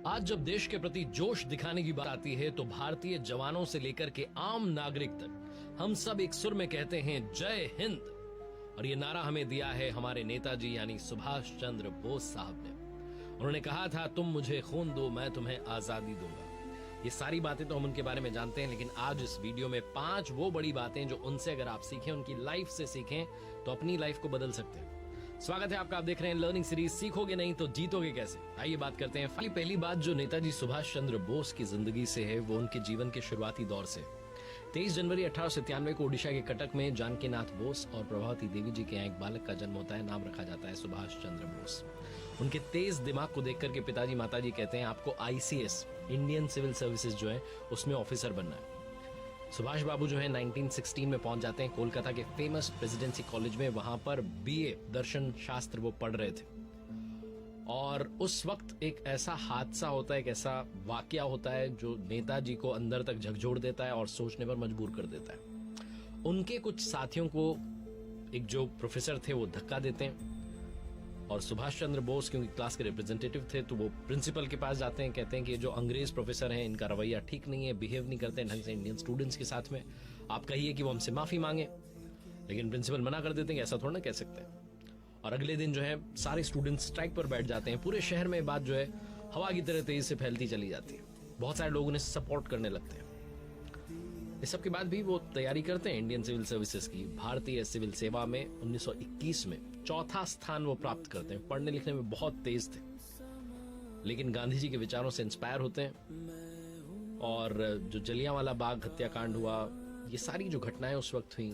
आज जब देश के प्रति जोश दिखाने की बात आती है तो भारतीय जवानों से लेकर के आम नागरिक तक हम सब एक सुर में कहते हैं जय हिंद। और ये नारा हमें दिया है हमारे नेताजी यानी सुभाष चंद्र बोस साहब ने। उन्होंने कहा था, तुम मुझे खून दो मैं तुम्हें आजादी दूंगा। ये सारी बातें तो हम उनके बारे में जानते हैं, लेकिन आज इस वीडियो में 5 वो बड़ी बातें जो उनसे अगर आप सीखें, उनकी लाइफ से सीखें तो अपनी लाइफ को बदल सकते हैं। स्वागत है आपका, आप देख रहे हैं लर्निंग सीरीज सीखोगे नहीं तो जीतोगे कैसे। आइए बात करते हैं। पहली बात जो नेताजी सुभाष चंद्र बोस की जिंदगी से है वो उनके जीवन के शुरुआती दौर से। 23 जनवरी 1897 को ओडिशा के कटक में जानकीनाथ बोस और प्रभावती देवी जी के यहाँ एक बालक का जन्म होता है। नाम रखा जाता है सुभाष चंद्र बोस। उनके तेज दिमाग को देख करके पिताजी माताजी कहते हैं आपको ICS इंडियन सिविल सर्विसेज जो है उसमें ऑफिसर बनना है। सुभाष बाबू जो है 1916 में पहुंच जाते हैं कोलकाता के फेमस प्रेसिडेंसी कॉलेज में। वहां पर BA दर्शन शास्त्र वो पढ़ रहे थे और उस वक्त एक ऐसा हादसा होता है, एक ऐसा वाकया होता है जो नेताजी को अंदर तक झकझोर देता है और सोचने पर मजबूर कर देता है। उनके कुछ साथियों को एक जो प्रोफेसर थे वो धक्का देते हैं और सुभाष चंद्र बोस क्योंकि क्लास के रिप्रेजेंटेटिव थे तो वो प्रिंसिपल के पास जाते हैं। कहते हैं कि जो अंग्रेज प्रोफेसर हैं इनका रवैया ठीक नहीं है, बिहेव नहीं करते ढंग से इंडियन स्टूडेंट्स के साथ में। आप कहिए कि वो हमसे माफी मांगे, लेकिन प्रिंसिपल मना कर देते हैं कि ऐसा थोड़ा ना कह सकते हैं। और अगले दिन जो है सारे स्टूडेंट्स स्ट्राइक पर बैठ जाते हैं। पूरे शहर में बात जो है हवा की तरह तेजी से फैलती चली जाती है। बहुत सारे लोग उन्हें सपोर्ट करने लगते हैं। इस सब के बाद भी वो तैयारी करते हैं इंडियन सिविल सर्विसेज की। भारतीय सिविल सेवा में 1921 में 4था स्थान वो प्राप्त करते हैं। पढ़ने लिखने में बहुत तेज थे, लेकिन गांधी जी के विचारों से इंस्पायर होते हैं। और जो जलियांवाला बाग हत्याकांड हुआ, ये सारी जो घटनाएं उस वक्त हुई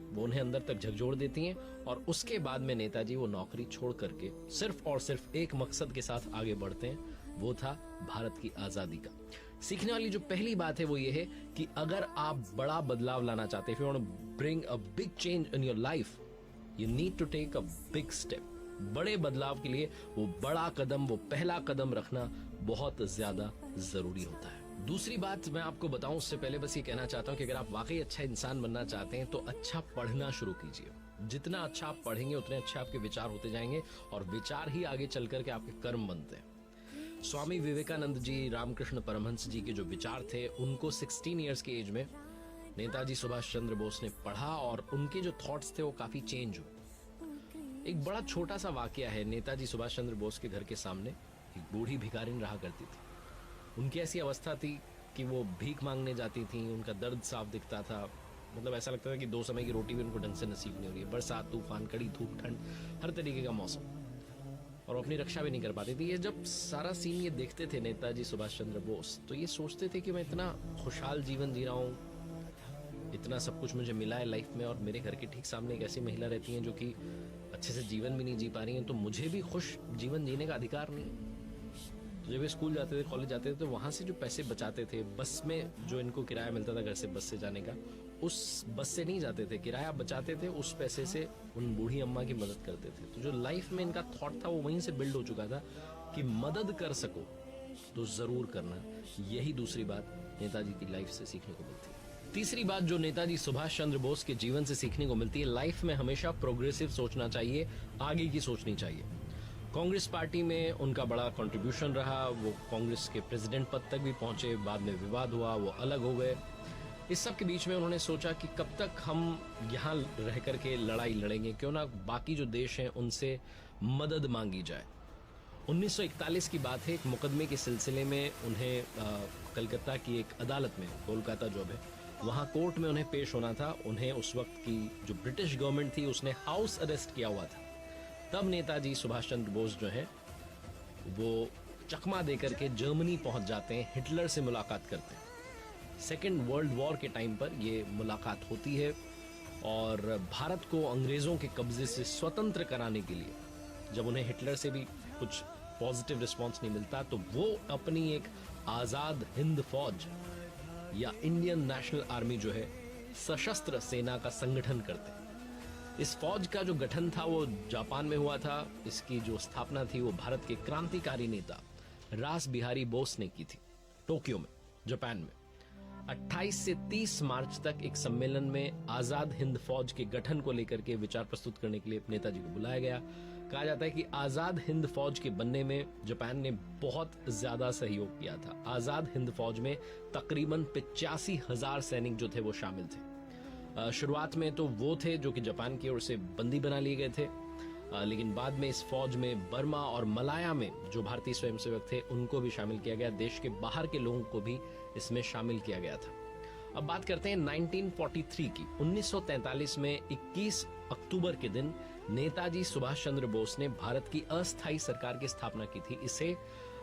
वो उन्हें अंदर तक झकझोर देती हैं। और उसके बाद में नेताजी वो नौकरी छोड़ करके सिर्फ और सिर्फ एक मकसद के साथ आगे बढ़ते हैं, वो था भारत की आजादी का। सीखने वाली जो पहली बात है वो ये है कि अगर आप बड़ा बदलाव लाना चाहते हैं, if you want to bring a big change in your life, you need to take a big step। बड़े बदलाव के लिए वो बड़ा कदम, वो पहला कदम रखना बहुत ज्यादा जरूरी होता है। दूसरी बात मैं आपको बताऊं उससे पहले बस ये कहना चाहता हूं कि अगर आप वाकई अच्छा इंसान बनना चाहते हैं तो अच्छा पढ़ना शुरू कीजिए। जितना अच्छा आप पढ़ेंगे उतने अच्छे आपके विचार होते जाएंगे और विचार ही आगे चल करके आपके कर्म बनते हैं। स्वामी विवेकानंद जी, रामकृष्ण परमहंस जी के जो विचार थे उनको 16 इयर्स की एज में नेताजी सुभाष चंद्र बोस ने पढ़ा और उनके जो थॉट्स थे वो काफी चेंज हुए। एक बड़ा छोटा सा वाकया है। नेताजी सुभाष चंद्र बोस के घर के सामने एक बूढ़ी भिखारिन रहा करती थी। उनकी ऐसी अवस्था थी कि वो भीख मांगने जाती थी, उनका दर्द साफ दिखता था। मतलब ऐसा लगता था कि 2 समय की रोटी भी उनको ढंग से नसीब नहीं हो रही है। बरसात, तूफान, कड़ी धूप, ठंड, हर तरीके का मौसम, और अपनी रक्षा भी नहीं कर पाती थी। ये जब सारा सीन ये देखते थे नेताजी सुभाष चंद्र बोस तो ये सोचते थे कि मैं इतना खुशहाल जीवन जी रहा हूँ, इतना सब कुछ मुझे मिला है लाइफ में, और मेरे घर के ठीक सामने एक ऐसी महिला रहती है जो कि अच्छे से जीवन भी नहीं जी पा रही है, तो मुझे भी खुश जीवन जीने का अधिकार नहीं है। तो जब वे स्कूल जाते थे, कॉलेज जाते थे, तो वहां से जो पैसे बचाते थे, बस में जो इनको किराया मिलता था घर से बस से जाने का, उस बस से नहीं जाते थे, किराया बचाते थे, उस पैसे से उन बूढ़ी अम्मा की मदद करते थे। तो जो लाइफ में इनका थॉट था वो वहीं से बिल्ड हो चुका था कि मदद कर सको तो जरूर करना। यही दूसरी बात नेताजी की लाइफ से सीखने को मिलती है। तीसरी बात जो नेताजी सुभाष चंद्र बोस के जीवन से सीखने को मिलती है, लाइफ में हमेशा प्रोग्रेसिव सोचना चाहिए, आगे की सोचनी चाहिए। कांग्रेस पार्टी में उनका बड़ा कंट्रीब्यूशन रहा। वो कांग्रेस के प्रेसिडेंट पद तक भी पहुंचे, बाद में विवाद हुआ, वो अलग हो गए। इस सब के बीच में उन्होंने सोचा कि कब तक हम यहाँ रह करके लड़ाई लड़ेंगे, क्यों ना बाकी जो देश हैं उनसे मदद मांगी जाए। 1941 की बात है। एक मुकदमे के सिलसिले में उन्हें कलकत्ता की एक अदालत में, कोलकाता जो है वहाँ कोर्ट में उन्हें पेश होना था। उन्हें उस वक्त की जो ब्रिटिश गवर्नमेंट थी उसने हाउस अरेस्ट किया हुआ था। तब नेताजी सुभाष चंद्र बोस जो है वो चकमा देकर के जर्मनी पहुंच जाते हैं, हिटलर से मुलाकात करते हैं। सेकेंड वर्ल्ड वॉर के टाइम पर ये मुलाकात होती है और भारत को अंग्रेजों के कब्जे से स्वतंत्र कराने के लिए जब उन्हें हिटलर से भी कुछ पॉजिटिव रिस्पांस नहीं मिलता तो वो अपनी एक आजाद हिंद फौज या इंडियन नेशनल आर्मी जो है सशस्त्र सेना का संगठन करते हैं। इस फौज का जो गठन था वो जापान में हुआ था। इसकी जो स्थापना थी वो भारत के क्रांतिकारी नेता रास बिहारी बोस ने की थी, टोक्यो में, जापान में। 28 से 30 मार्च तक एक सम्मेलन में आजाद हिंद फौज के गठन को लेकर के विचार प्रस्तुत करने के लिए नेताजी को बुलाया गया। कहा जाता है कि आजाद हिंद फौज के बनने में जापान ने बहुत ज्यादा सहयोग किया था। आजाद हिंद फौज में तकरीबन 85,000 सैनिक जो थे वो शामिल थे। शुरुआत में तो वो थे जो कि जापान की ओर से बंदी बना लिए गए थे, लेकिन बाद में इस फौज में बर्मा और मलाया में जो भारतीय स्वयंसेवक थे उनको भी शामिल किया गया। देश के बाहर के लोगों को भी इसमें शामिल किया गया था। अब बात करते हैं 1943 की। 1943 में 21 अक्टूबर के दिन नेताजी सुभाष चंद्र बोस ने भारत की अस्थायी सरकार की स्थापना की थी। इसे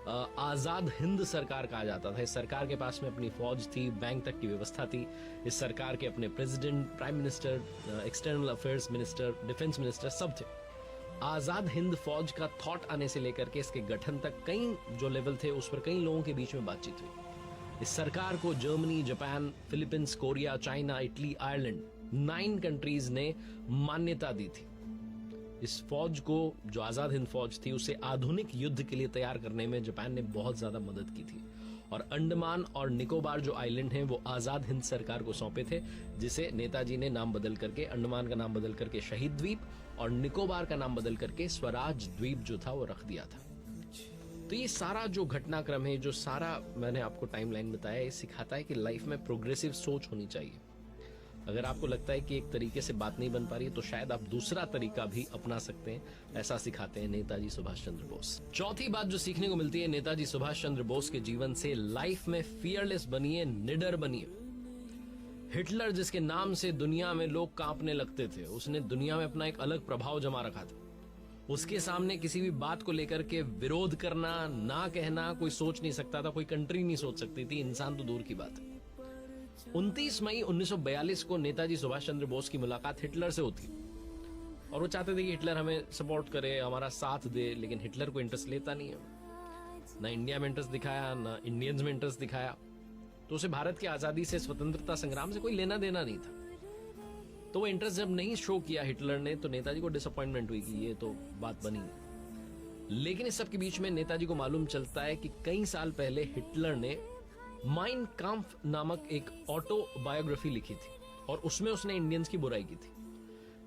आजाद हिंद सरकार कहा जाता था। इस सरकार के पास में अपनी फौज थी, बैंक तक की व्यवस्था थी। इस सरकार के अपने president, prime minister, external affairs minister, defence minister सब थे। आजाद हिंद फौज का थॉट आने से लेकर के इसके गठन तक कई जो लेवल थे उस पर कई लोगों के बीच में बातचीत हुई। इस सरकार को Germany, Japan, Philippines, Korea, China, Italy, Ireland 9 countries ने मान्यता दी थी। इस फौज को, जो आजाद हिंद फौज थी, उसे आधुनिक युद्ध के लिए तैयार करने में जापान ने बहुत ज्यादा मदद की थी। और अंडमान और निकोबार जो आइलैंड हैं वो आजाद हिंद सरकार को सौंपे थे, जिसे नेताजी ने नाम बदल करके, अंडमान का नाम बदल करके शहीद द्वीप और निकोबार का नाम बदल करके स्वराज द्वीप जो था वो रख दिया था। तो ये सारा जो घटनाक्रम है, जो सारा मैंने आपको टाइमलाइन बताया, ये सिखाता है कि लाइफ में प्रोग्रेसिव सोच होनी चाहिए। अगर आपको लगता है कि एक तरीके से बात नहीं बन पा रही है तो शायद आप दूसरा तरीका भी अपना सकते हैं। ऐसा सिखाते हैं नेताजी सुभाष चंद्र बोस। चौथी बात जो सीखने को मिलती है नेताजी सुभाष चंद्र बोस के जीवन से, लाइफ में फियरलेस बनिए, निडर बनिए। हिटलर जिसके नाम से दुनिया में लोग कांपने लगते थे, उसने दुनिया में अपना एक अलग प्रभाव जमा रखा था। उसके सामने किसी भी बात को लेकर के विरोध करना, ना कहना कोई सोच नहीं सकता था, कोई कंट्री नहीं सोच सकती थी, इंसान तो दूर की बात है। 29 मई 1942 को नेताजी सुभाष चंद्र बोस की मुलाकात हिटलर से होती और वो चाहते थे कि हिटलर हमें सपोर्ट करे, हमारा साथ दे, लेकिन हिटलर को इंटरेस्ट लेता नहीं है। ना इंडिया में इंटरेस्ट दिखाया, ना इंडियंस में इंटरेस्ट दिखाया। तो उसे भारत की आजादी से, स्वतंत्रता संग्राम से कोई लेना देना नहीं था। तो वो इंटरेस्ट जब नहीं शो किया हिटलर ने, तो नेताजी को डिसअपॉइंटमेंट हुई कि ये तो बात बनी। लेकिन इस सब के बीच में नेताजी को मालूम चलता है कि कई साल पहले हिटलर ने माइन काम्फ नामक एक ऑटोबायोग्राफी लिखी थी और उसमें उसने इंडियंस की बुराई की थी।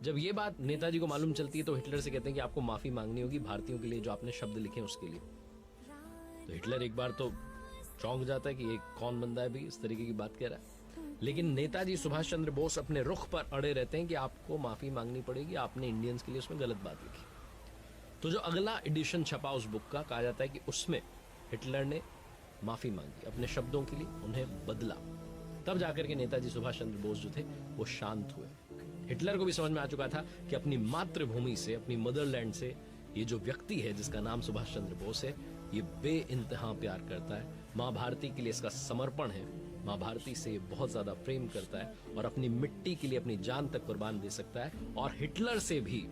जब ये बात नेताजी को मालूम चलती है तो हिटलर से कहते हैं कि आपको माफी मांगनी होगी भारतीयों के लिए जो आपने शब्द लिखे हैं उसके लिए। तो हिटलर एक बार तो चौंक जाता है कि ये कौन बंदा है भाई, इस तरीके की बात कह रहा है। लेकिन नेताजी सुभाष चंद्र बोस अपने रुख पर अड़े रहते हैं कि आपको माफी मांगनी पड़ेगी, आपने इंडियंस के लिए उसमें गलत बात लिखी। तो जो अगला एडिशन छपा उस बुक का, कहा जाता है कि उसमें हिटलर ने माफी मांगी, अपने शब्दों के लिए उन्हें बदला। तब जाकर के नेताजी सुभाष चंद्र बोस जो थे वो शांत हुए। हिटलर को भी समझ में आ चुका था कि अपनी मातृभूमि से, अपनी मदरलैंड से ये जो व्यक्ति है जिसका नाम सुभाष चंद्र बोस है, ये बेइंतहा प्यार करता है, माँ भारती के लिए इसका समर्पण है, माँ भारती से ये बहुत ज्यादा प्रेम करता है और अपनी मिट्टी के लिए अपनी जान तक कुर्बान दे सकता है। और हिटलर से भी,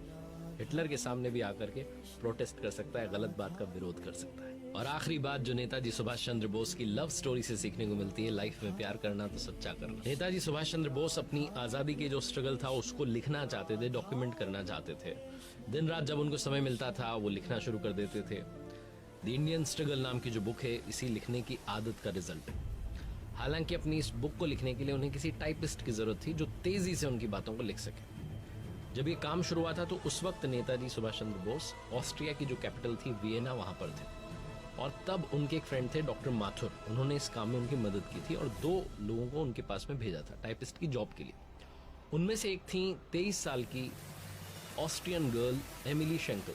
हिटलर के सामने भी आकर के प्रोटेस्ट कर सकता है, गलत बात का विरोध कर सकता है। और आखिरी बात जो नेताजी सुभाष चंद्र बोस की लव स्टोरी से सीखने को मिलती है, लाइफ में प्यार करना तो सच्चा करना। नेताजी सुभाष चंद्र बोस अपनी आजादी के जो स्ट्रगल था उसको लिखना चाहते थे, डॉक्यूमेंट करना चाहते थे। दिन रात जब उनको समय मिलता था वो लिखना शुरू कर देते थे। द इंडियन स्ट्रगल नाम की जो बुक है, इसी लिखने की आदत का रिजल्ट है। हालांकि अपनी इस बुक को लिखने के लिए उन्हें किसी टाइपिस्ट की जरूरत थी जो तेजी से उनकी बातों को लिख सके। जब ये काम शुरू हुआ था तो उस वक्त नेताजी सुभाष चंद्र बोस ऑस्ट्रिया की जो कैपिटल थी वियना, वहां पर थे। और तब उनके एक फ्रेंड थे डॉक्टर माथुर, उन्होंने इस काम में उनकी मदद की थी और 2 लोगों को उनके पास में भेजा था टाइपिस्ट की जॉब के लिए। उनमें से एक थी 23 साल की ऑस्ट्रियन गर्ल एमिली शेंकल,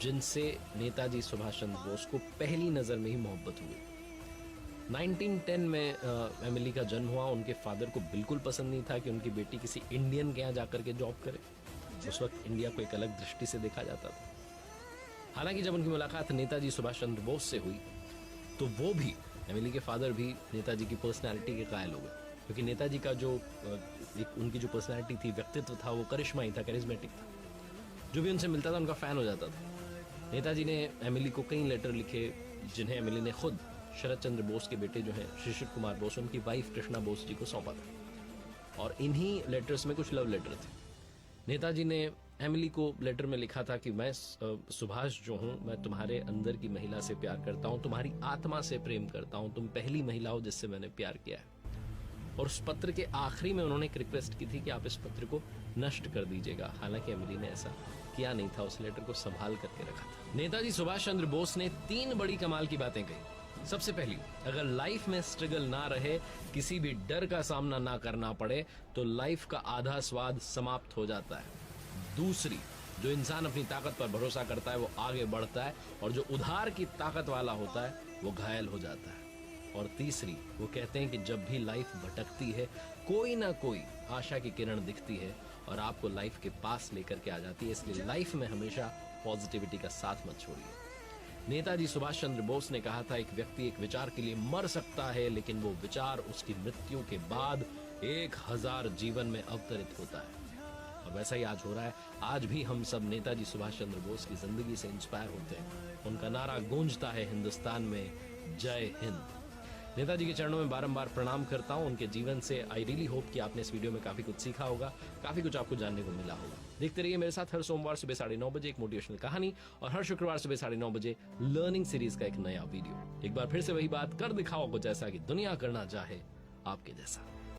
जिनसे नेताजी सुभाष चंद्र बोस को पहली नजर में ही मोहब्बत हुई। 1910 में एमिली का जन्म हुआ। उनके फादर को बिल्कुल पसंद नहीं था कि उनकी बेटी किसी इंडियन के यहाँ जाकर के जॉब करे। उस वक्त इंडिया को एक अलग दृष्टि से देखा जाता था। हालांकि जब उनकी मुलाकात नेताजी सुभाष चंद्र बोस से हुई तो वो भी, एमिली के फादर भी नेताजी की पर्सनैलिटी के कायल हो गए, क्योंकि नेताजी का जो उनकी जो पर्सनैलिटी थी, व्यक्तित्व था, वो करिश्माई था, करिश्मेटिक था। जो भी उनसे मिलता था उनका फैन हो जाता था। नेताजी ने एमिली को कई लेटर लिखे जिन्हें एमिली ने खुद शरद चंद्र बोस के बेटे जो हैं शिशिर कुमार बोस, उनकी वाइफ कृष्णा बोस जी को सौंपा था। और इन्हीं लेटर्स में कुछ लव लेटर थे। नेताजी ने एमिली को लेटर में लिखा था कि मैं सुभाष जो हूं, मैं तुम्हारे अंदर की महिला से प्यार करता हूं, तुम्हारी आत्मा से प्रेम करता हूं, तुम पहली महिला हो जिससे मैंने प्यार किया है। और उस पत्र के आखिरी में उन्होंने एक रिक्वेस्ट की थी कि आप इस पत्र को नष्ट कर दीजिएगा। हालांकि अमीरी ने ऐसा किया नहीं था, उस लेटर को संभाल करके रखा था। नेताजी सुभाष चंद्र बोस ने 3 बड़ी कमाल की बातें कही। सबसे पहली, अगर लाइफ में स्ट्रगल ना रहे, किसी भी डर का सामना ना करना पड़े, तो लाइफ का आधा स्वाद समाप्त हो जाता है। दूसरी, जो इंसान अपनी ताकत पर भरोसा करता है वो आगे बढ़ता है, और जो उधार की ताकत वाला होता है वो घायल हो जाता है। और तीसरी, वो कहते हैं कि जब भी लाइफ भटकती है, कोई ना कोई आशा की किरण दिखती है और आपको लाइफ के पास लेकर के आ जाती है। इसलिए लाइफ में हमेशा पॉजिटिविटी का साथ मत छोड़िए। नेताजी सुभाष चंद्र बोस ने कहा था, एक व्यक्ति एक विचार के लिए मर सकता है, लेकिन वो विचार उसकी मृत्यु के बाद 1000 जीवन में अवतरित होता है। और वैसा ही आज हो रहा है। आज भी हम सब नेताजी सुभाष चंद्र बोस की जिंदगी से इंस्पायर होते हैं। उनका नारा गूंजता है हिंदुस्तान में, जय हिंद। नेताजी के चरणों में बारंबार प्रणाम करता हूं। उनके जीवन से आई रियली होप कि आपने इस वीडियो में काफी कुछ सीखा होगा, काफी कुछ आपको जानने को मिला होगा। देखते रहिए मेरे साथ हर सोमवार सुबह 9:30 बजे एक मोटिवेशनल कहानी, और हर शुक्रवार सुबह 9:30 बजे लर्निंग सीरीज का एक नया वीडियो। एक बार फिर से वही बात, कर दिखाओ कुछ ऐसा कि दुनिया करना चाहे आपके जैसा।